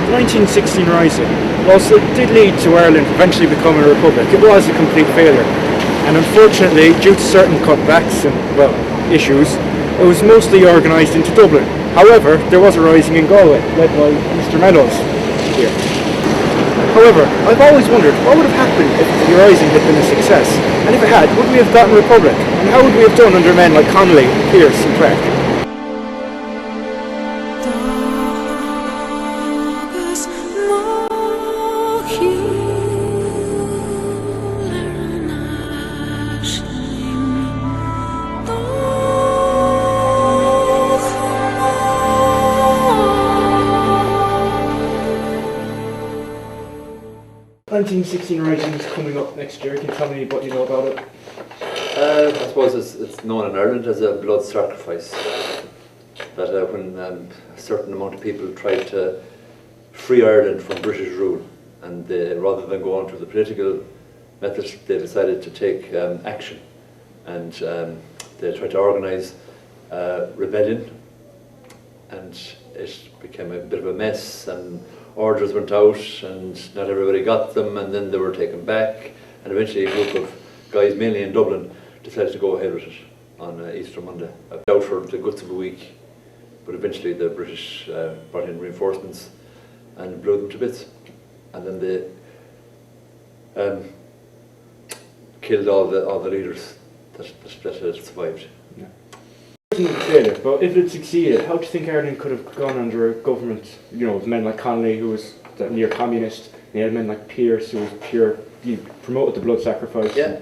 The 1916 Rising, whilst it did lead to Ireland eventually becoming a republic, it was a complete failure. And unfortunately, due to certain cutbacks and, well, issues, it was mostly organised into Dublin. However, there was a rising in Galway, led by Mr. Mellows here. However, I've always wondered what would have happened if the rising had been a success, and if it had, would we have gotten a republic? And how would we have done under men like Connolly, Pearse and Crack? The 1916 Rising is coming up next year. Can you tell me what you know about it? I suppose it's known in Ireland as a blood sacrifice. That when a certain amount of people tried to free Ireland from British rule, and rather than go on to the political methods, they decided to take action, and they tried to organise rebellion, and it became a bit of a mess, and orders went out and not everybody got them, and then they were taken back, and eventually a group of guys, mainly in Dublin, decided to go ahead with it on Easter Monday. I was out for the guts of a week, but eventually the British brought in reinforcements and blew them to bits, and then they killed all the leaders that had survived. Yeah. Failure, but if it had succeeded, how do you think Ireland could have gone under a government, of men like Connolly, who was near communist, and you had men like Pearse, who was he promoted the blood sacrifice? Yeah.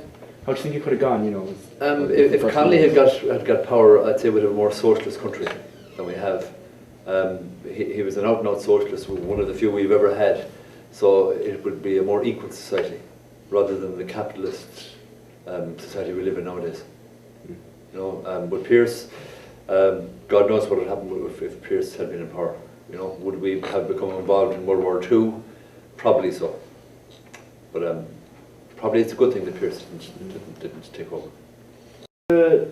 How do you think it could have gone, if Connolly had got power, I'd say we'd have a more socialist country than we have. He was an out-and-out socialist, one of the few we've ever had, so it would be a more equal society, rather than the capitalist society we live in nowadays. With Pearse, God knows what would happen if Pearse had been in power. Would we have become involved in World War II? Probably so. But probably it's a good thing that Pearse didn't take over.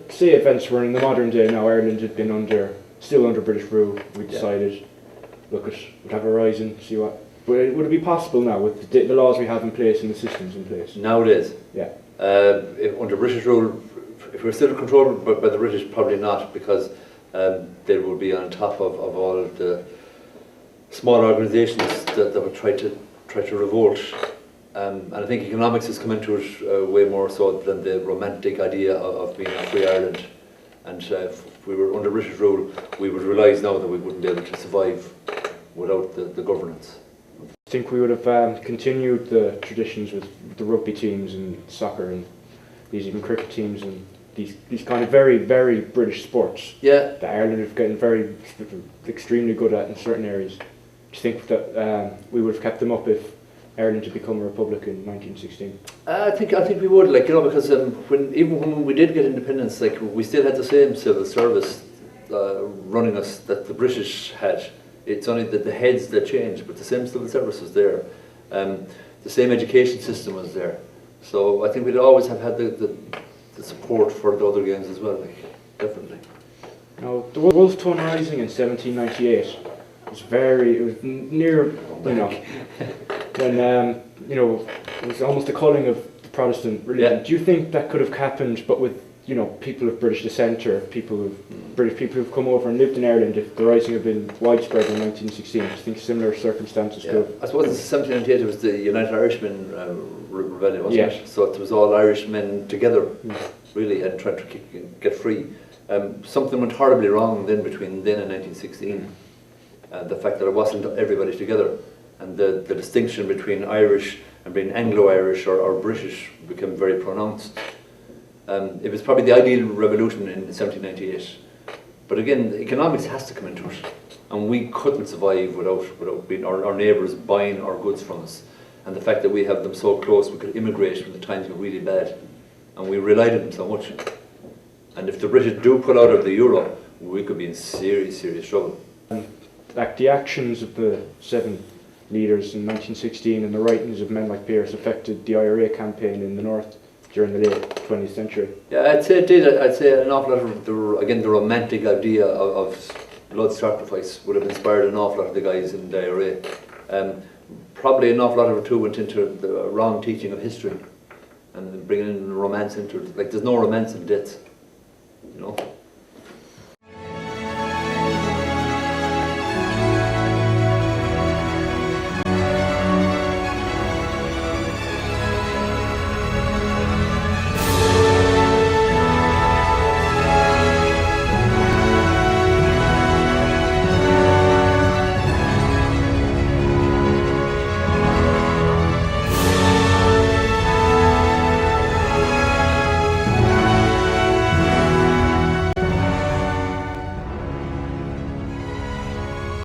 Say events were in the modern day now, Ireland had been still under British rule. We decided, we'd have a rising, see what. But would it be possible now with the laws we have in place and the systems in place? Nowadays? Yeah. Under British rule, if we're still controlled by the British, probably not, because they would be on top of all of the small organisations that would try to revolt. And I think economics has come into it way more so than the romantic idea of being a free Ireland. And if we were under British rule, we would realise now that we wouldn't be able to survive without the governance. I think we would have continued the traditions with the rugby teams and soccer and these even cricket teams and these kind of very, very British sports. Yeah. That Ireland have gotten extremely good at in certain areas. Do you think that we would have kept them up if Ireland had become a republic in 1916? I think we would, because when we did get independence, we still had the same civil service running us that the British had. It's only the heads that changed, but the same civil service was there. The same education system was there. So I think we'd always have had the support for the other gangs as well, definitely. Now, the Wolfe Tone Rising in 1798 was near, when, it was almost a culling of the Protestant religion. Yeah. Do you think that could have happened, but with, people of British descent or British people who've come over and lived in Ireland, if the Rising had been widespread in 1916? Do you think similar circumstances could? I suppose in 1798 it was the United Irishmen rebellion, wasn't it? So it was all Irishmen together, really, and trying to get free. Something went horribly wrong then between then and 1916. The fact that it wasn't everybody together, and the distinction between Irish and being Anglo-Irish or British became very pronounced. It was probably the ideal revolution in 1798. But again, economics has to come into it, and we couldn't survive without being our neighbours buying our goods from us. And the fact that we have them so close, we could immigrate when the times were really bad, and we relied on them so much. And if the British do pull out of the euro, we could be in serious, serious trouble. The actions of the 7 leaders in 1916 and the writings of men like Pearse affected the IRA campaign in the north during the late 20th century. Yeah, I'd say it did. I'd say an awful lot of the romantic idea of blood sacrifice would have inspired an awful lot of the guys in the IRA. Probably an awful lot of it too went into the wrong teaching of history and bringing in romance into it. Like, there's no romance in death, you know.